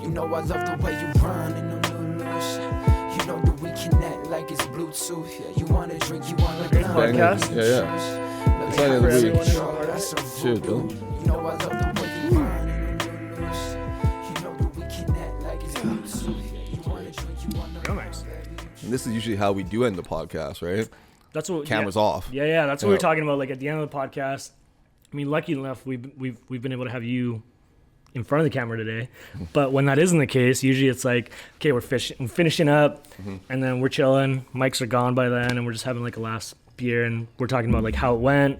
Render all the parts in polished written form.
You know I love the way you run in the new loose. You know that we connect like it's Bluetooth. Yeah, you wanna drink, you wanna Great podcast. Yeah. It's not in the week. Shoot, dude. You know I love the way you run in the new loose. You know that we connect like it's Bluetooth. Yeah, you wanna drink, you wanna. Real nice. And this is usually how we do end the podcast, right? That's what Cameras off. Yeah. That's what we were talking about. Like at the end of the podcast. I mean, lucky enough, we've been able to have you in front of the camera today. But when that isn't the case, usually it's like, okay, we're finishing up, and then we're chilling. Mics are gone by then, and we're just having like a last beer, and we're talking about like how it went,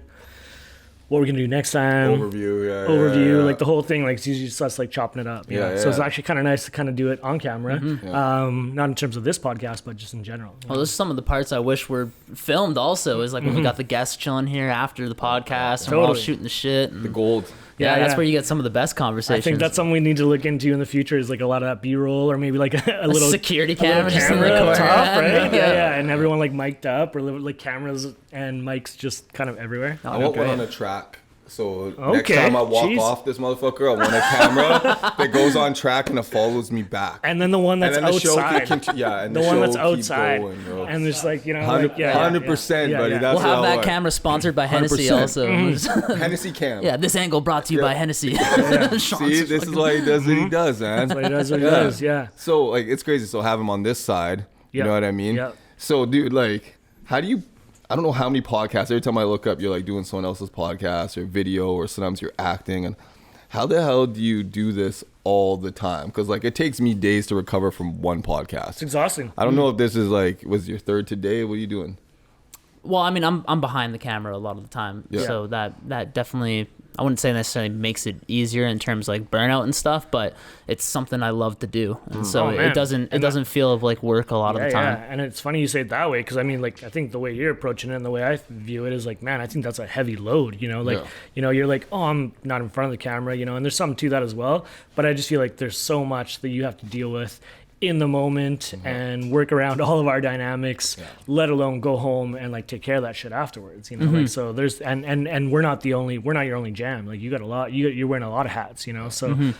what we're gonna do next time, overview, like the whole thing. Like it's usually just us like chopping it up. You know? So it's actually kind of nice to kind of do it on camera, not in terms of this podcast, but just in general. Well, those are some of the parts I wish were filmed. Also, is like when we got the guests chilling here after the podcast, and we're all shooting the shit. And the gold. Yeah, that's where you get some of the best conversations. I think that's something we need to look into in the future, is like a lot of that B-roll, or maybe like a little security camera just in the up corner, top, right? Yeah, and everyone like mic'd up, or like cameras and mics just kind of everywhere. I want one on a track. So next time I walk off this motherfucker, I want a camera that goes on track and it follows me back. And then the one that's outside. And the one that's outside. And there's like, you know, 100%, buddy. That's we'll have that camera sponsored by Hennessy 100%. also. Hennessy cam. Yeah, this angle brought to you by Hennessy. See, this is why he does what he does, man. That's why he does what he does, yeah. So, like, it's crazy. So have him on this side. You know what I mean? Yeah. So, dude, like, how do you... I don't know how many podcasts. Every time I look up, you're like doing someone else's podcast or video, or sometimes you're acting. And how the hell do you do this all the time? Because like it takes me days to recover from one podcast. It's exhausting. I don't know if this is like, was your third today? What are you doing? Well, I mean, I'm behind the camera a lot of the time, so that definitely, I wouldn't say necessarily makes it easier in terms of like burnout and stuff, but it's something I love to do, and so it doesn't feel like work a lot of the time. Yeah, and it's funny you say it that way, because I mean, like I think the way you're approaching it and the way I view it is like, man, I think that's a heavy load. You know, like you know, you're like, oh, I'm not in front of the camera, you know, and there's something to that as well. But I just feel like there's so much that you have to deal with in the moment and work around all of our dynamics, let alone go home and like take care of that shit afterwards, you know. Like so there's and we're not your only jam. Like you got a lot, you're wearing a lot of hats, you know. So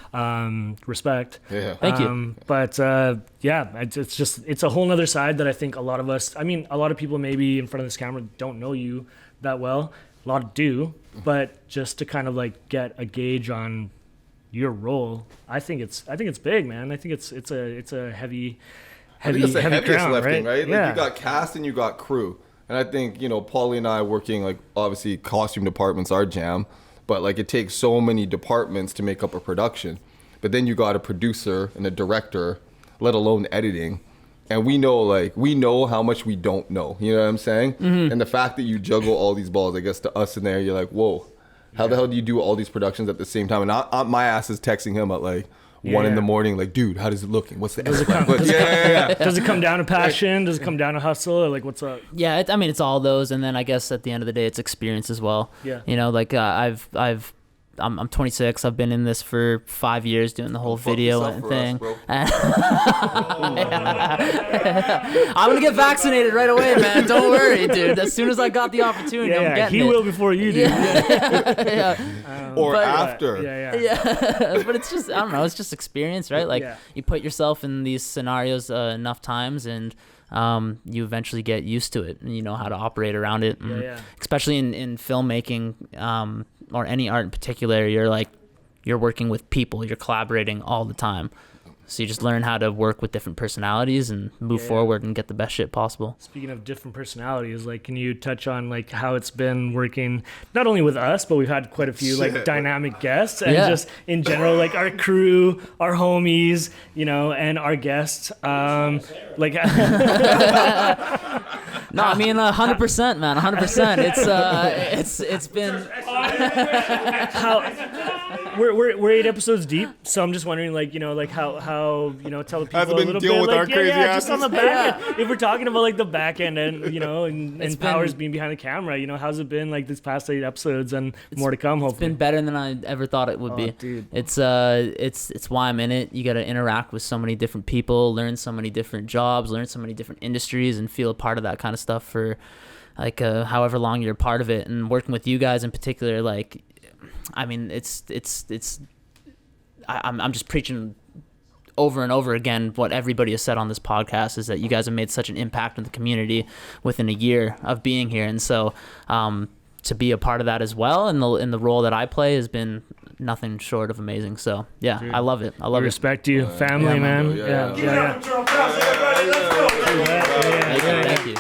respect. Thank you. But it's a whole nother side that I think a lot of us, I mean, a lot of people maybe in front of this camera don't know you that well. A lot do, but just to kind of like get a gauge on your role, I think it's big, man. I think it's a heavy crown, lifting, right? Yeah. Like you got cast and you got crew, and I think, you know, Paulie and I working, like obviously costume department's our jam, but like it takes so many departments to make up a production. But then you got a producer and a director, let alone editing, and we know how much we don't know. You know what I'm saying? And the fact that you juggle all these balls, I guess to us in there, you're like, whoa. How the hell do you do all these productions at the same time? And my ass is texting him at like 1 in the morning, like, dude, how does it looking? What's the does it come down to passion? Does it come down to hustle? Or like, what's up? Yeah, I mean, it's all those, and then I guess at the end of the day, it's experience as well. Yeah. You know, like I'm 26. I've been in this for 5 years doing the whole video and thing. I'm gonna get vaccinated right away, man. Don't worry, dude. As soon as I got the opportunity, I'm getting it. He will before you do. Or after. But it's just, I don't know. It's just experience, right? Like you put yourself in these scenarios enough times, and you eventually get used to it, and you know how to operate around it. Especially in filmmaking, or any art in particular, you're working with people, you're collaborating all the time. So you just learn how to work with different personalities and move forward and get the best shit possible. Speaking of different personalities, like, can you touch on like how it's been working, not only with us, but we've had quite a few like dynamic guests, and just in general, like our crew, our homies, you know, and our guests, like. No, I mean 100%, man, 100%. It's been. We're 8 episodes deep, so I'm just wondering, like, you know, like how you know, tell the people a little bit, with like, our crazy just on the back end. If we're talking about like the back end and, you know, and Powers being behind the camera, you know, how's it been like this past 8 episodes and more to come? Hopefully, it's been better than I ever thought it would be. Dude. It's why I'm in it. You got to interact with so many different people, learn so many different jobs, learn so many different industries, and feel a part of that kind of stuff for like however long you're a part of it. And working with you guys in particular, like, I mean, I'm just preaching over and over again, what everybody has said on this podcast is that you guys have made such an impact in the community within a year of being here. And so to be a part of that as well, and in the role that I play has been nothing short of amazing. So yeah, dude, I love it. I love it. Respect you, family, man. Yeah. Thank you.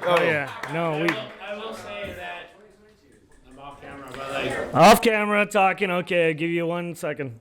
Oh yeah. No, we. I will say that I'm off camera, but like Off camera talking. Okay, I'll give you 1 second.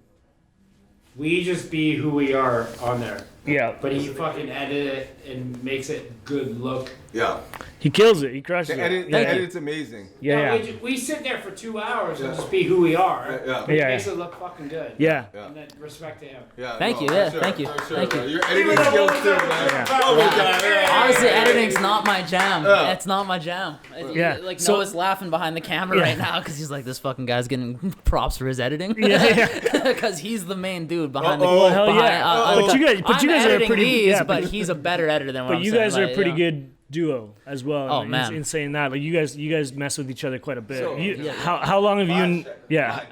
we just be who we are on there. Yeah. But he fucking edit it and makes it good look. Yeah. He kills it. He crushes The it. edit's amazing. Yeah. No, we sit there for 2 hours and just be who we are. Yeah. But it makes it look fucking good. Yeah. And then respect to him. Yeah. Thank you. for Yeah. sure, Thank you. for sure, Thank bro. you. Your editing skills too, man. Oh my God. Honestly, editing's not my jam. It's not my jam. Yeah. Like So- Noah's laughing behind the camera right now because he's like, this fucking guy's getting props for his editing. Yeah. Because he's the main dude behind the. Well, hell behind, yeah. But you guys are editing pretty. these, Yeah, but he's a better editor than what But I'm you saying. guys are a like, pretty you know. good duo as well. Oh, man. In saying that, like you guys mess with each other quite a bit. So- How long have you and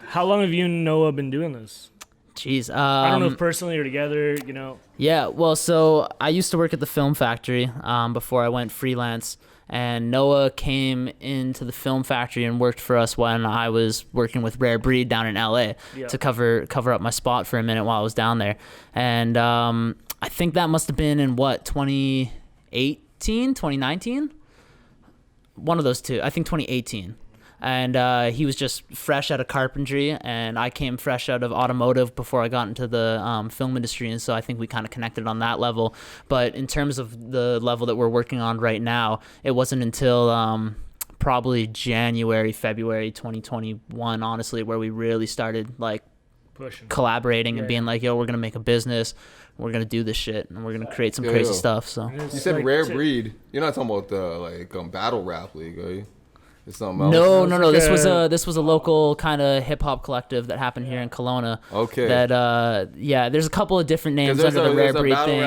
how long have you and Noah been doing this? Jeez. I don't know if personally or together. You know. Yeah, well, so I used to work at the film factory before I went freelance, and Noah came into the film factory and worked for us when I was working with Rare Breed down in LA to cover up my spot for a minute while I was down there. And I think that must have been in 2018, 2019? One of those two. I think 2018. And he was just fresh out of carpentry, and I came fresh out of automotive before I got into the film industry, and so I think we kind of connected on that level. But in terms of the level that we're working on right now, it wasn't until probably January, February 2021, honestly, where we really started like Pushing. collaborating and being like, yo, we're gonna make a business, we're gonna do this shit, and we're gonna create some crazy stuff. So You said Rare Breed. You're not talking about the battle rap league, are you? It's something else. No. Like This was a local kind of hip hop collective that happened here in Kelowna. Okay. That there's a couple of different names under the Rare Breed thing.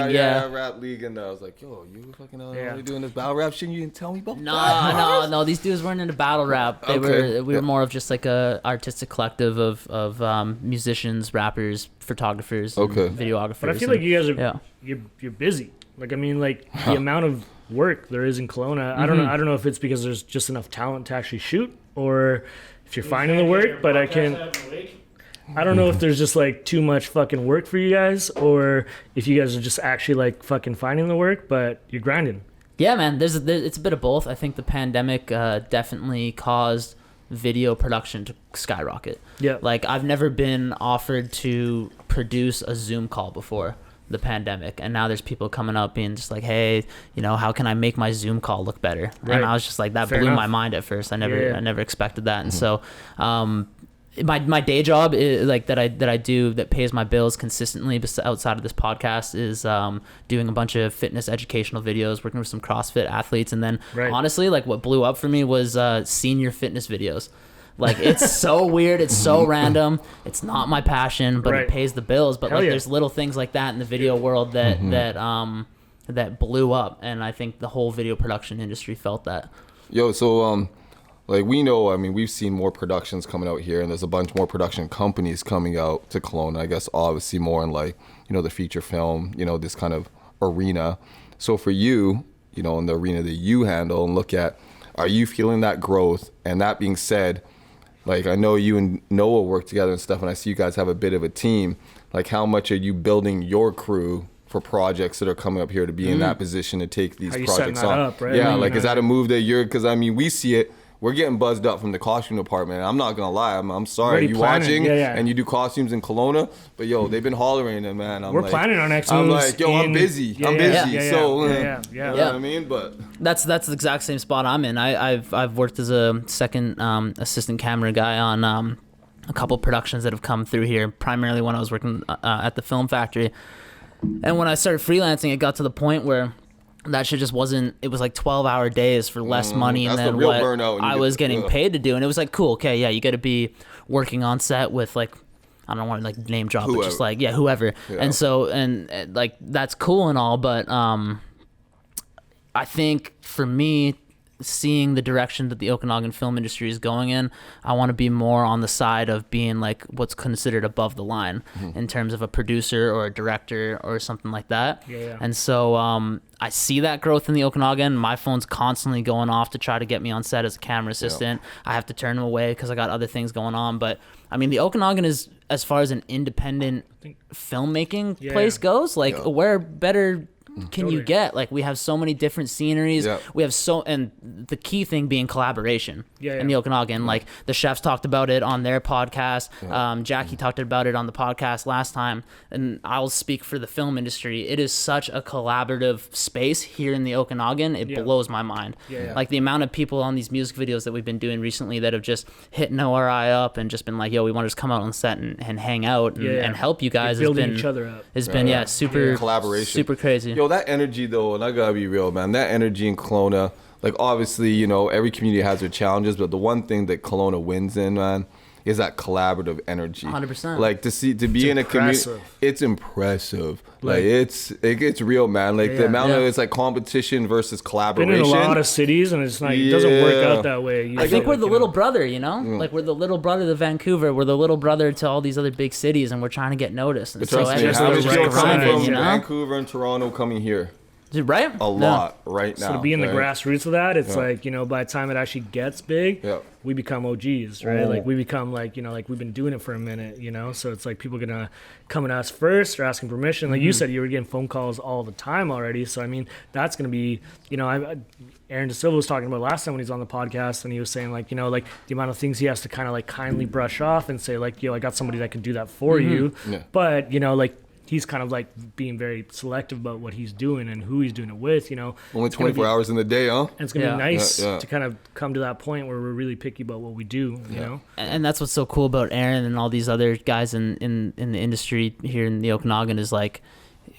Rap league, and I was like, yo, you fucking really doing this battle rap shit? You didn't tell me about that? No. These dudes weren't into battle rap. We were more of just like a artistic collective of musicians, rappers, photographers, and videographers. But I feel like you guys are you're busy. Like I mean, like the amount of work there is in Kelowna. I don't know if it's because there's just enough talent to actually shoot, or if you're finding the work. But I don't know if there's just like too much fucking work for you guys, or if you guys are just actually like fucking finding the work, but you're grinding. Yeah, man. It's a bit of both. I think the pandemic definitely caused video production to skyrocket. Yeah. Like I've never been offered to produce a Zoom call before the pandemic, and now there's people coming up being just like, hey, you know, how can I make my Zoom call look better? Right. And I was just like, that Fair blew enough. my mind at first. I never expected that. And so my day job is, like that I do that pays my bills consistently outside of this podcast is doing a bunch of fitness educational videos, working with some CrossFit athletes, and then honestly, like what blew up for me was senior fitness videos. Like it's so weird, it's so random, it's not my passion, but it pays the bills. But there's little things like that in the video world that that blew up, and I think the whole video production industry felt that. Yo, so like we know, I mean, we've seen more productions coming out here, and there's a bunch more production companies coming out to Kelowna. I guess obviously more in like, you know, the feature film, you know, this kind of arena. So for you, you know, in the arena that you handle and look at, are you feeling that growth? And that being said, like I know you and Noah work together and stuff, and I see you guys have a bit of a team. Like how much are you building your crew for projects that are coming up here to be in that position to take these projects on? Up, right? Yeah, like is that a move that you're, because I mean we see it, we're getting buzzed up from the costume department. I'm not gonna lie, I'm sorry, Already you planning. watching Yeah. and you do costumes in Kelowna, but yo, they've been hollering and man, We're like, planning our next I'm moves like, yo, I'm busy, so you know what I mean? But That's the exact same spot I'm in. I've worked as a second assistant camera guy on a couple productions that have come through here, primarily when I was working at the film factory. And when I started freelancing, it got to the point where that shit just wasn't, it was like 12-hour days for less money that's than the real what burnout when you I get was to- getting paid to do. And it was like, cool, okay, yeah, you got to be working on set with like, I don't want to like name drop, but just like, whoever. Yeah. And so, and like, that's cool and all, but I think for me, seeing the direction that the Okanagan film industry is going in, I want to be more on the side of being like what's considered above the line in terms of a producer or a director or something like that. And so I see that growth in the Okanagan. My phone's constantly going off to try to get me on set as a camera assistant. I have to turn them away because I got other things going on. But I mean, the Okanagan is, as far as an independent filmmaking place goes, like where better can you get? Like, we have so many different sceneries. We have and the key thing being collaboration in the Okanagan. Like, the chefs talked about it on their podcast. Jackie talked about it on the podcast last time. And I'll speak for the film industry. It is such a collaborative space here in the Okanagan. It blows my mind. Like, the amount of people on these music videos that we've been doing recently that have just hit NORI up and just been like, yo, we want to just come out on set and hang out and help you guys. Building each other up. It's been, super collaboration, super crazy. Yo, that energy though, and I gotta be real, man, that energy in Kelowna, like, obviously, you know, every community has their challenges, but the one thing that Kelowna wins in, man, is that collaborative energy. 100%. Like, to be in a community, it's impressive. Like, it gets real, man. Like, the amount of, it's like competition versus collaboration. Been in a lot of cities, and it's like, it doesn't work out that way. I think we're the little brother, you know? Like, we're the little brother to Vancouver. We're the little brother to all these other big cities, and we're trying to get noticed. And so everybody's grinding, you know? Vancouver and Toronto coming here. Right? A lot right now. So to be in the grassroots of that, it's like, you know, by the time it actually gets big, we become OGs, right? Like, we become like, you know, like, we've been doing it for a minute, you know? So it's like people are going to come and ask first or asking permission. Like you said, you were getting phone calls all the time already. So, I mean, that's going to be, you know, Aaron De Silva was talking about last time when he's on the podcast, and he was saying, like, you know, like, the amount of things he has to kind of like kindly brush off and say, like, yo, I got somebody that can do that for you. But, you know, like, he's kind of like being very selective about what he's doing and who he's doing it with, you know. Only 24 hours in the day, huh? And it's going to be nice to kind of come to that point where we're really picky about what we do, you know. And that's what's so cool about Aaron and all these other guys in the industry here in the Okanagan is, like,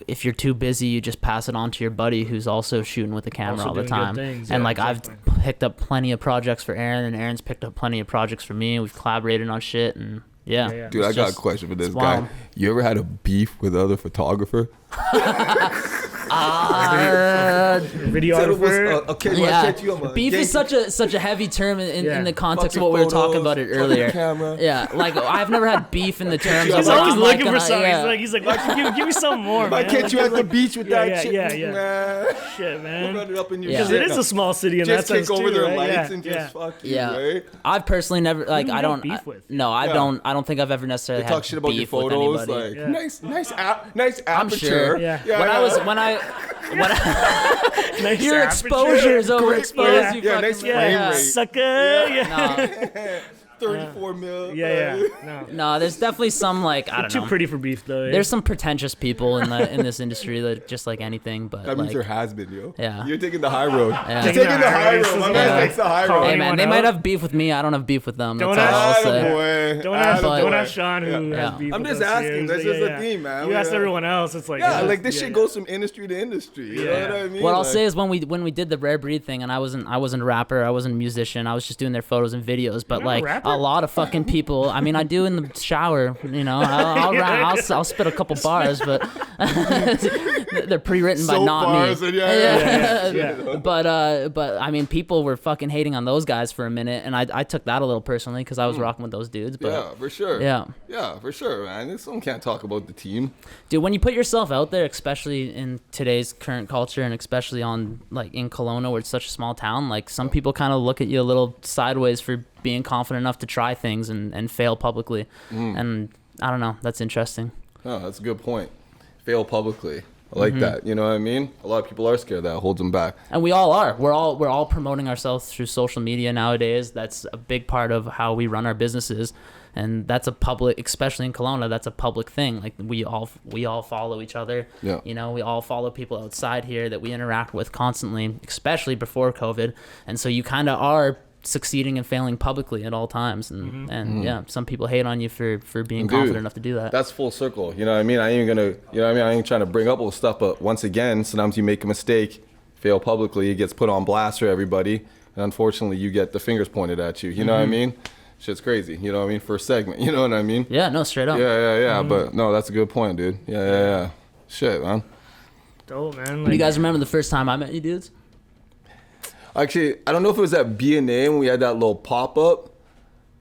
if you're too busy, you just pass it on to your buddy who's also shooting with the camera all the time. And like, I've picked up plenty of projects for Aaron, and Aaron's picked up plenty of projects for me. We've collaborated on shit, and dude, I got a question for this guy. You ever had a beef with other photographer? Videographer. Beef is such a heavy term in the context of what we were talking about it earlier. Yeah, like, I've never had beef in the terms of. He's always looking for something. He's like, give me some more, man. Why can't you at the beach with that chick? Man. Shit, man. Run it up in your because it is a small city, and that's just kick over their lights and just fuck you, right? I've personally never, like, I don't. Beef with? No, I don't think I've ever necessarily had talk shit about your beef with photos, anybody. like nice aperture. I'm sure. When I nice your exposure is overexposed. You fucking nice frame rate. Sucker. 34 mil. No, there's definitely some, like, I don't know. Too pretty for beef, though. There's some pretentious people in this industry that just like anything, but that means like, you're has-been, yo. Yeah. You're taking the high road. Yeah. You're taking the high road. My man takes the high road. Hey, man, they might have beef with me. I don't have beef with them. Don't ask Sean who has beef. I'm just asking. That's just a theme, man. You ask everyone else. It's like like this shit goes from industry to industry. You know what I mean? What I'll say is when we did the Rare Breed thing, and I wasn't a rapper, I wasn't a musician, I was just doing their photos and videos, but like a lot of fucking people. I mean, I do in the shower, you know. I'll spit a couple bars, but they're pre-written by not me. But I mean, people were fucking hating on those guys for a minute, and I took that a little personally because I was rocking with those dudes. But yeah, for sure. Yeah, for sure, man. Someone can't talk about the team, dude. When you put yourself out there, especially in today's current culture, and especially on like in Kelowna, where it's such a small town, like some people kind of look at you a little sideways for being confident enough to try things and fail publicly. And I don't know, that's interesting. Oh, that's a good point. Fail publicly. I like that. You know what I mean? A lot of people are scared that holds them back. And we all are. We're all promoting ourselves through social media nowadays. That's a big part of how we run our businesses. And that's a public, especially in Kelowna, that's a public thing. Like we all follow each other. Yeah. You know, we all follow people outside here that we interact with constantly, especially before COVID. And so you kind of are succeeding and failing publicly at all times, and yeah, some people hate on you for being confident enough to do that. That's full circle. You know what I mean? I ain't trying to bring up old stuff, but once again, sometimes you make a mistake, fail publicly, it gets put on blast for everybody, and unfortunately you get the fingers pointed at you. You know what I mean? Shit's crazy. You know what I mean? For a segment. You know what I mean? Yeah, no, straight up. Yeah. But no, that's a good point, dude. Yeah. Shit, man. Dope, man. Do you guys remember the first time I met you dudes? Actually, I don't know if it was at B&A when we had that little pop-up.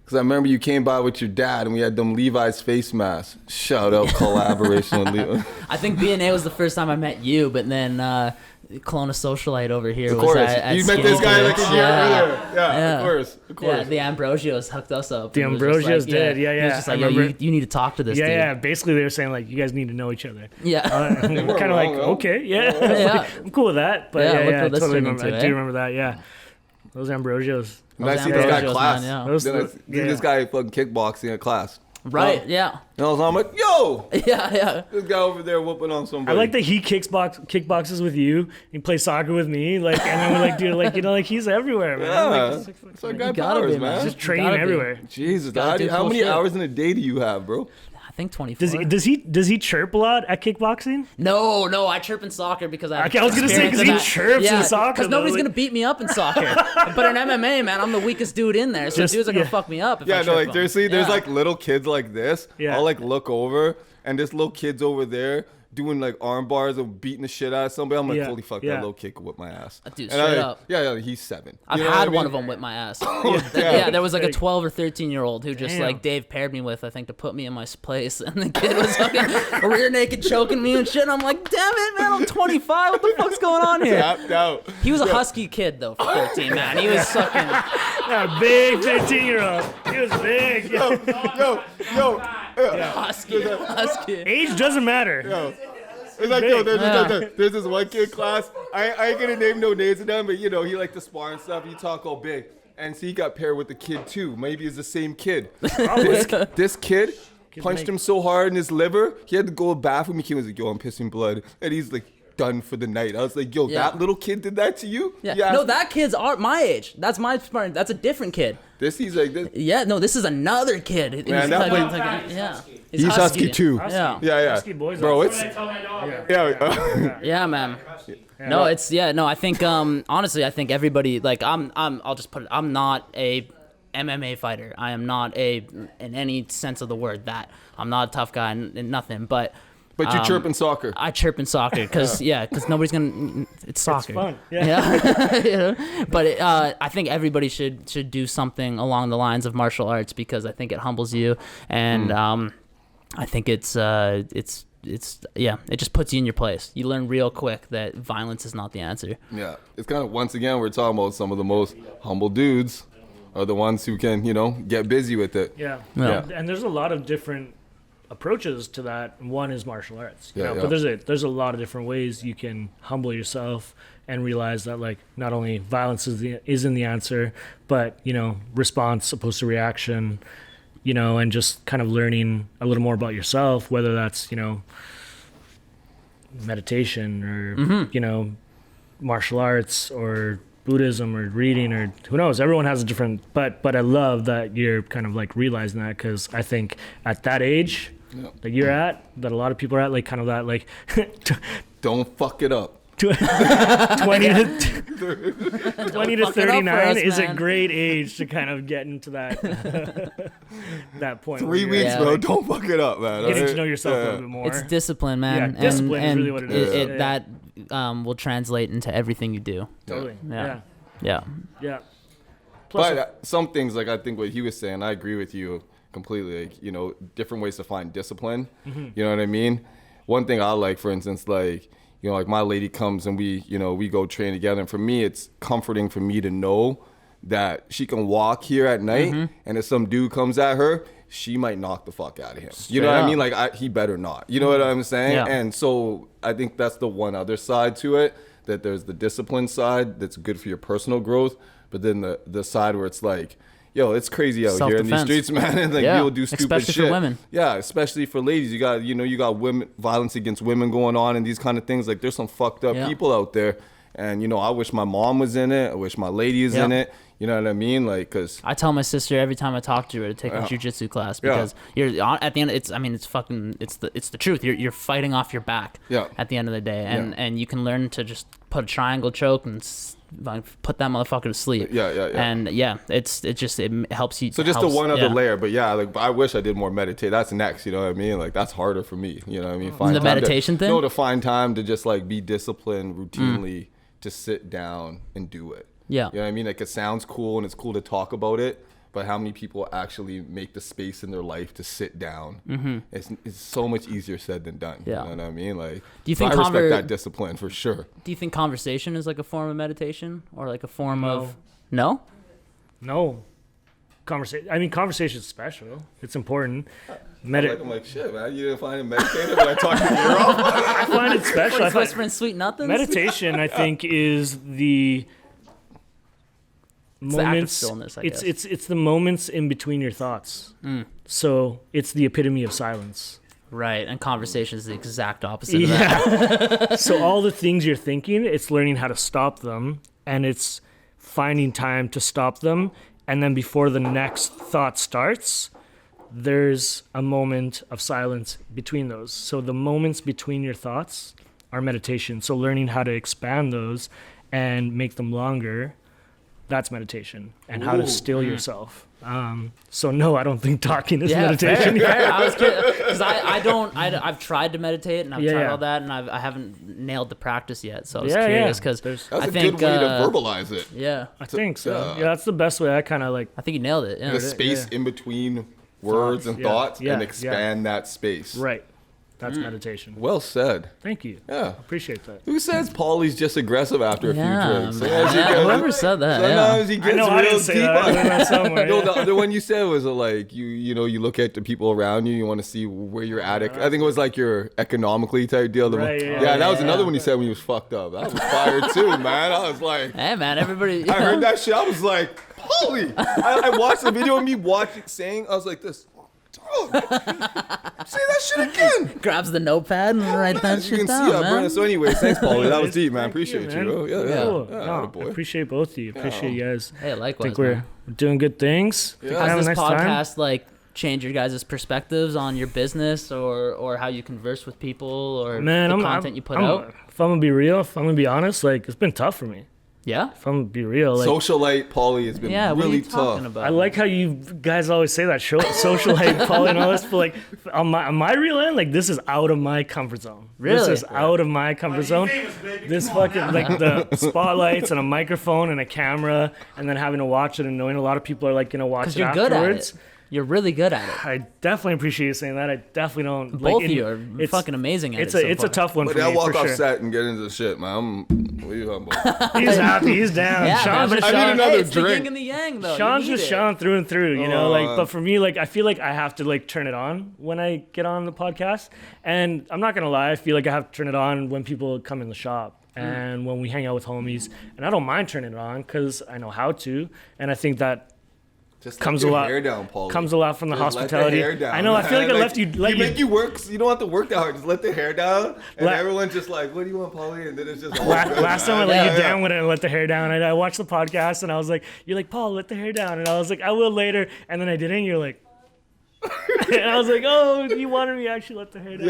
Because I remember you came by with your dad and we had them Levi's face masks. Shout out collaboration with Levi. I think B&A was the first time I met you, but then Kelowna Socialite over here Of was course. at You met this guy like a year earlier. Yeah. Of course. Yeah, the Ambrosios hooked us up. The Ambrosios did, He was just like, yo, you need to talk to this dude. Yeah, basically they were saying like, you guys need to know each other. Yeah. Kind of like, okay, yeah. Like, I'm cool with that. But I totally remember. I do remember that, yeah. Those Ambrosios. And I see this guy in class. Man, Then I see this guy fucking kickboxing in class. Right, yeah. And I'm like, yo! Yeah. This guy over there whooping on somebody. I like that he kickboxes with you. He plays soccer with me. Like, and then we're like, dude, like, you know, like he's everywhere, man. Yeah. Like, it's like guy powers, man. Just training everywhere. Jesus, Gotta do how cool many shit. hours in a day do you have, bro? I think 24. Does he chirp a lot at kickboxing? No, I chirp in soccer because I was gonna say because he chirps in soccer. Because nobody's gonna beat me up in soccer. But in MMA, man, I'm the weakest dude in there, so dudes are gonna fuck me up. If I trip them. Seriously, there's like little kids like this. Yeah. I'll like look over, and this little kid's over there doing like arm bars or beating the shit out of somebody. I'm like, holy fuck, that little kid could whip my ass. Dude, straight up. Yeah, he's 7. I've had one of them whip my ass. There was like a 12 or 13-year-old who just like Dave paired me with, I think, to put me in my place, and the kid was fucking rear naked choking me and shit. And I'm like, damn it, man, I'm 25. What the fuck's going on here? Tapped out. He was a husky kid though for 13, man. He was fucking big 13-year-old. He was big. Yo. Husky. Age doesn't matter. Yo. It's like, yo, there's this one kid in class. I ain't gonna name no names of them, but you know, he like to spar and stuff. He talk all big. And so he got paired with the kid too. Maybe it's the same kid. This kid punched him so hard in his liver, he had to go to the bathroom. He was like, yo, I'm pissing blood. And he's like, done for the night. I was like, yo, that little kid did that to you? Yeah. No, that kid's my age. That's a different kid. He's like this. Yeah, no, this is another kid. Man, He's husky too. Yeah. Husky boys. Bro, it's yeah, man. No, it's no. I think honestly, I think everybody like I'll just put it. I'm not a MMA fighter. I am not in any sense of the word that. I'm not a tough guy and nothing. But you chirp in soccer. I chirp in soccer because nobody's gonna. It's soccer. It's fun. Yeah. But I think everybody should do something along the lines of martial arts because I think it humbles you and I think it just puts you in your place. You learn real quick that violence is not the answer. Yeah, it's kind of, once again, we're talking about some of the most humble dudes are the ones who can, get busy with it. Yeah. And there's a lot of different approaches to that. One is martial arts, but there's a lot of different ways you can humble yourself and realize that like not only violence isn't the answer, but response opposed to reaction. And just kind of learning a little more about yourself, whether that's, meditation or, martial arts or Buddhism or reading or who knows. Everyone has a different, but I love that you're kind of like realizing that because I think at that age that you're at, that a lot of people are at, like kind of that, like, don't fuck it up. 20 to 39 is a great age to kind of get into that that point. 3 weeks, bro. Don't fuck it up, man. Getting to know yourself a little bit more. It's discipline, man. Yeah, discipline is really what it is. That will translate into everything you do. Totally. Yeah. Plus, but some things, like I think what he was saying, I agree with you completely. Like, different ways to find discipline. You know what I mean? One thing I like, for instance, like, like my lady comes and we go train together. And for me, it's comforting for me to know that she can walk here at night and if some dude comes at her, she might knock the fuck out of him. You know what I mean? Like, he better not. You know what I'm saying? Yeah. And so I think that's the one other side to it, that there's the discipline side that's good for your personal growth, but then the side where it's like, yo, it's crazy out here in these streets, man. And like, you'll do stupid especially shit. For women. Yeah, especially for ladies. You got women, violence against women going on and these kind of things. Like, there's some fucked up people out there. And, I wish my mom was in it. I wish my lady is in it. You know what I mean? Like, cause I tell my sister every time I talk to her to take a jiu-jitsu class because you're at the end. It's the truth. You're fighting off your back. At the end of the day, and you can learn to just put a triangle choke and put that motherfucker to sleep. And it helps you. So just the one other layer, but like I wish I did more meditate. That's next. You know what I mean? Like that's harder for me. You know what I mean? Find the meditation thing. No, to find time to just like be disciplined routinely to sit down and do it. Yeah. You know what I mean? Like, it sounds cool and it's cool to talk about it, but how many people actually make the space in their life to sit down? Mm-hmm. It's so much easier said than done. Yeah. You know what I mean? Like, do you think I respect that discipline for sure. Do you think conversation is like a form of meditation or like a form of... No? No. Conversation is special. It's important. I'm like, shit, man. You didn't find it meditative when I talk to you? I find it special. Like whispering sweet nothings? Meditation, I think, is the moments. Stillness, I guess. It's the moments in between your thoughts. So it's the epitome of silence. Right, and conversation is the exact opposite of that. Yeah. So all the things you're thinking, it's learning how to stop them, and it's finding time to stop them. And then before the next thought starts, there's a moment of silence between those. So the moments between your thoughts are meditation. So learning how to expand those and make them longer, that's meditation. And how to still yourself. So no, I don't think talking is meditation. Fair. I was kidding, because I've tried to meditate and I've tried all that, and I haven't nailed the practice yet. So I was curious, because that's a good way to verbalize it. Yeah, I think so. Yeah, that's the best way. I kind of like. I think you nailed it. Yeah. The space in between words and thoughts, and expand that space. Right. That's meditation. Well said. Thank you. Yeah. Appreciate that. Who says Paulie's just aggressive after a few drinks? Whoever said that? Sometimes he gets real deep. No, the other one you said was like, you look at the people around you, you want to see where you're at. I think it was like your economically type deal. Right, that was another one you said when you was fucked up. That was fire too, man. I was like, hey, man, everybody. I heard that shit. I was like, Paulie. I watched the video of me saying, I was like this. Say that shit again. Grabs the notepad and write that shit down, see man. So anyways, thanks, Paulie. That was deep, man. Appreciate you, bro. Cool. Boy. I appreciate both of you. Appreciate you guys. Hey, I likewise. think we're doing good things. Has this podcast like changed your guys' perspectives on your business or how you converse with people or the content you put out? If I'm gonna be real, if I'm gonna be honest, like it's been tough for me. Yeah? If I'm gonna be real, like socialite Paulie has been really tough. I like how you guys always say that socialite Paulie and all this, but like on my real end, like this is out of my comfort zone. Really? This is out of my comfort zone. This fucking like the spotlights and a microphone and a camera, and then having to watch it and knowing a lot of people are like gonna watch it afterwards. Good at it. You're really good at it. I definitely appreciate you saying that. I definitely don't. Both of you are fucking amazing at it. It's a tough one for me. I walk off sure. set and get into the shit, man. What are you talking about? He's happy. He's down. Yeah, Sean's man, just I need another it's drink. the yin and the yang, though. Sean's just Sean through and through, you know. Like, but for me, like, I feel like I have to like turn it on when I get on the podcast, and I'm not gonna lie, I feel like I have to turn it on when people come in the shop and when we hang out with homies, and I don't mind turning it on because I know how to, and I think that. Just comes a lot. Hair down, Paulie. Comes a lot from the just hospitality. Let the hair down, I know. I feel like I left you. You work. You don't have to work that hard. Just let the hair down, and everyone's just like, "What do you want, Paulie?" And then it's just. Last time I let you down when I let the hair down, I watched the podcast and I was like, "You're like, Paul, let the hair down," and I was like, "I will later," and then I didn't. And you're like. And I was like, "Oh, you wanted me to actually let the hair down."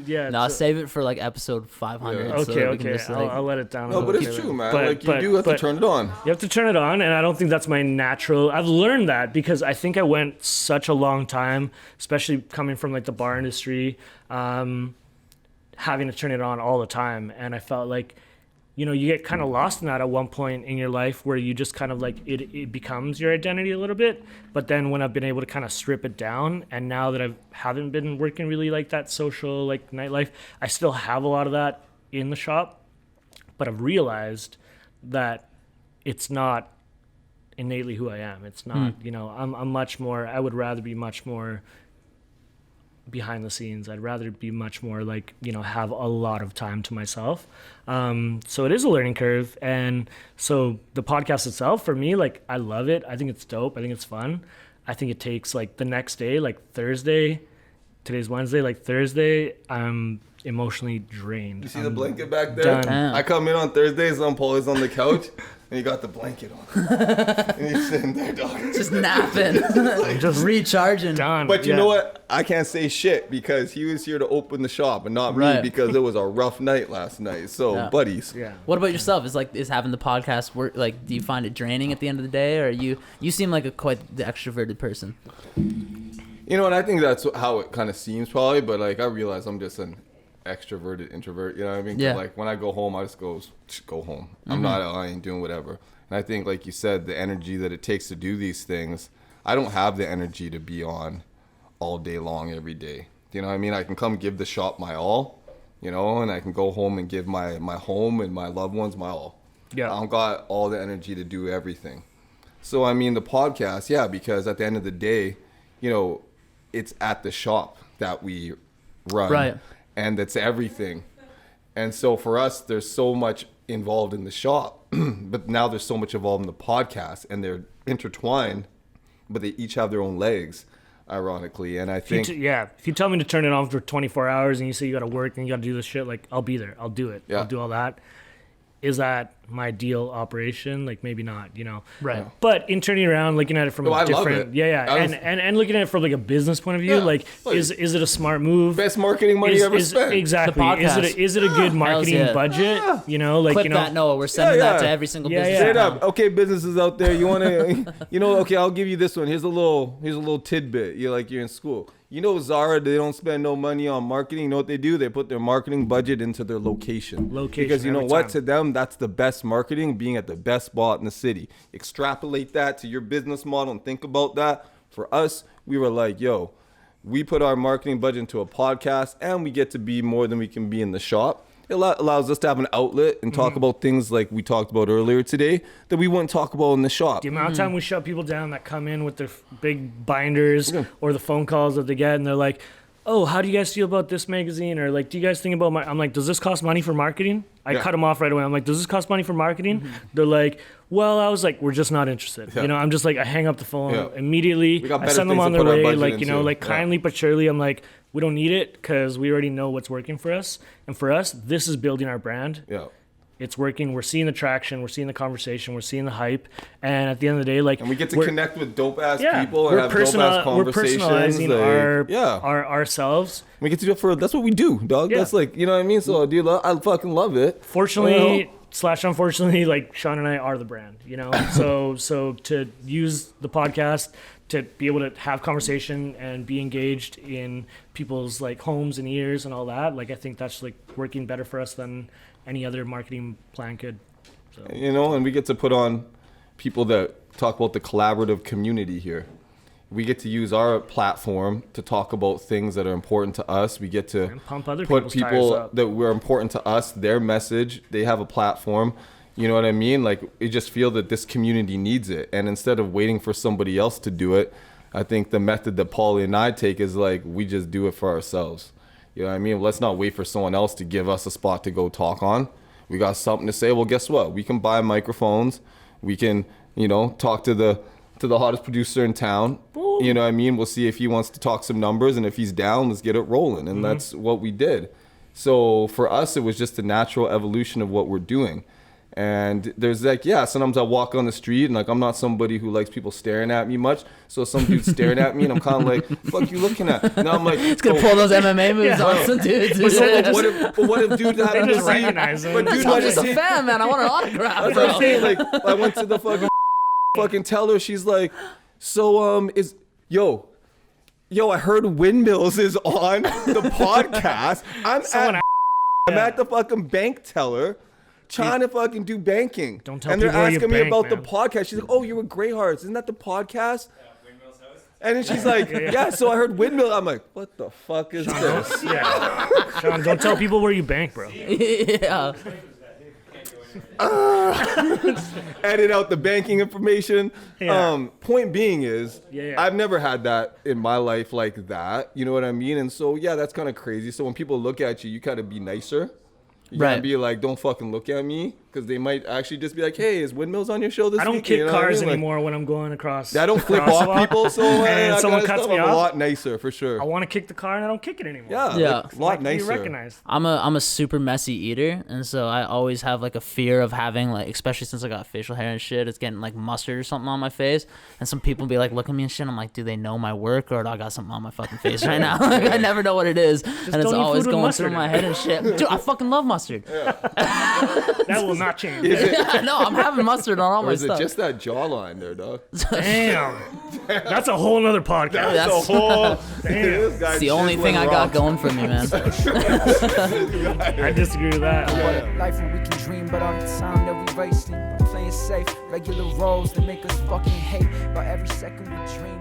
Yeah. No, save it for like episode 500. Yeah. So Okay. just, like, I'll let it down. No, but it's true, man. Like you do have to turn it on. You have to turn it on, and I don't think that's my natural. I've learned that because I think I went such a long time, especially coming from like the bar industry, having to turn it on all the time, and I felt like. You know, you get kind of lost in that at one point in your life where you just kind of like it becomes your identity a little bit. But then when I've been able to kind of strip it down, and now that I haven't been working really like that social like nightlife, I still have a lot of that in the shop. But I've realized that it's not innately who I am. It's not, you know, I'm much more. I would rather be much more behind the scenes. I'd rather be much more like, you know, have a lot of time to myself. So it is a learning curve. And so the podcast itself for me, like I love it. I think it's dope. I think it's fun. I think it takes like the next day, like Thursday, today's Wednesday, like Thursday, I'm emotionally drained. You see the blanket back there? I come in on Thursdays and Paul is on the couch and he got the blanket on. And he's sitting there, dog. Just napping. Just recharging. Done. But you know what? I can't say shit because he was here to open the shop and not me because it was a rough night last night. So, buddies. Yeah. What about yourself? Is having the podcast work, like, do you find it draining at the end of the day, or you seem like quite the extroverted person? You know, and I think that's how it kind of seems probably, but like I realize I'm just an extroverted introvert. You know what I mean? Yeah. Like when I go home, I just go home. I ain't doing whatever. And I think, like you said, the energy that it takes to do these things, I don't have the energy to be on all day long every day. You know what I mean? I can come give the shop my all, you know, and I can go home and give my home and my loved ones my all. Yeah. I don't got all the energy to do everything. So, I mean, the podcast, yeah, because at the end of the day, you know, it's at the shop that we run. Right. And that's everything. And so for us, there's so much involved in the shop, but now there's so much involved in the podcast, and they're intertwined, but they each have their own legs, ironically. And I think if you tell me to turn it on for 24 hours and you say you got to work and you got to do this shit, like I'll be there, I'll do it, I'll do all that. Is that my ideal operation? Like maybe not, you know. Right. But in turning around, looking at it from a different, and looking at it from like a business point of view, like is it a smart move? Best marketing money you ever spent. Exactly. Is it a good marketing budget? Yeah. You know, like clip you know, that. Noah, we're sending that to every single business. Straight up. Okay, businesses out there, you want to, you know, okay, I'll give you this one. Here's a little tidbit. You're in school. You know, Zara, they don't spend no money on marketing. You know what they do? They put their marketing budget into their location. Because you know what? To them, that's the best marketing, being at the best spot in the city. Extrapolate that to your business model and think about that. For us, we were like, yo, we put our marketing budget into a podcast and we get to be more than we can be in the shop. It allows us to have an outlet and talk about things like we talked about earlier today that we wouldn't talk about in the shop. The amount of time we shut people down that come in with their big binders or the phone calls that they get and they're like, oh, how do you guys feel about this magazine? Or like, do you guys think about I'm like, does this cost money for marketing? I cut them off right away. I'm like, does this cost money for marketing? They're like, well, I was like, we're just not interested. You know, I'm just like, I hang up the phone immediately. I send them on their way. Like, you know, like kindly but surely, I'm like, we don't need it because we already know what's working for us. And for us, this is building our brand. Yeah. It's working. We're seeing the traction. We're seeing the conversation. We're seeing the hype. And at the end of the day, like, and we get to connect with dope ass people and have dope ass conversations. We're personalizing our ourselves. We get to do it that's what we do, dog. That's like, you know what I mean? So, dude, I fucking love it. Fortunately / unfortunately, like Sean and I are the brand, you know. So to use the podcast to be able to have conversation and be engaged in people's like homes and ears and all that, like I think that's like working better for us than any other marketing plan could. So. You know, and we get to put on people that talk about the collaborative community here. We get to use our platform to talk about things that are important to us. We get to pump other put people that were important to us, their message. They have a platform. You know what I mean? Like, we just feel that this community needs it. And instead of waiting for somebody else to do it, I think the method that Paulie and I take is like, we just do it for ourselves. You know what I mean? Let's not wait for someone else to give us a spot to go talk on. We got something to say. Well, guess what? We can buy microphones. We can, you know, talk to the hottest producer in town. You know what I mean? We'll see if he wants to talk some numbers, and if he's down, let's get it rolling. And that's what we did. So for us, it was just a natural evolution of what we're doing. And there's like, sometimes I walk on the street and like, I'm not somebody who likes people staring at me much. So some dude's staring at me and I'm kind of like, fuck you looking at? Now I'm like, it's going to pull those MMA moves on some dudes. What if dude had to recognize him? I'm just a fan, man. I want an autograph. That's what I'm saying. Like, I went to the fucking teller. She's like, so I heard Windmills is on the podcast. I'm at the fucking bank teller. Trying to fucking do banking. Don't tell and they're people asking me about man. the podcast. She's like, oh, you're with Greyhearts. Isn't that the podcast? Windmill's host. And then she's like, yeah, so I heard Windmill. I'm like, what the fuck is this? Sean, don't tell people where you bank, bro. Yeah. Edit out the banking information. Point being is, I've never had that in my life like that. You know what I mean? And so, that's kind of crazy. So when people look at you, you kind of be nicer. You gotta be like, don't fucking look at me, because they might actually just be like, hey, is Windmills on your show this week? I don't kick cars anymore when I'm going across. I don't flip off people, so and someone cuts me off. A lot nicer, for sure. I want to kick the car and I don't kick it anymore. A lot nicer. Recognized. I'm a super messy eater, and so I always have like a fear of having like, especially since I got facial hair and shit, it's getting like mustard or something on my face, and some people be like, look at me and shit. I'm like, do they know my work, or do I got something on my fucking face right now? Like, I never know what it is, and it's always going through my head and shit. Dude, I fucking love mustard. That will matching. No, I'm having mustard on all Or my is it stuff. just that jawline there, dog? Damn. That's a whole nother podcast. That's the whole. it's the only thing I got going for me, man. I disagree with that. Life where we can dream, but all the time that we wasting. Playing safe, regular roles that make us fucking hate. But every second we dream.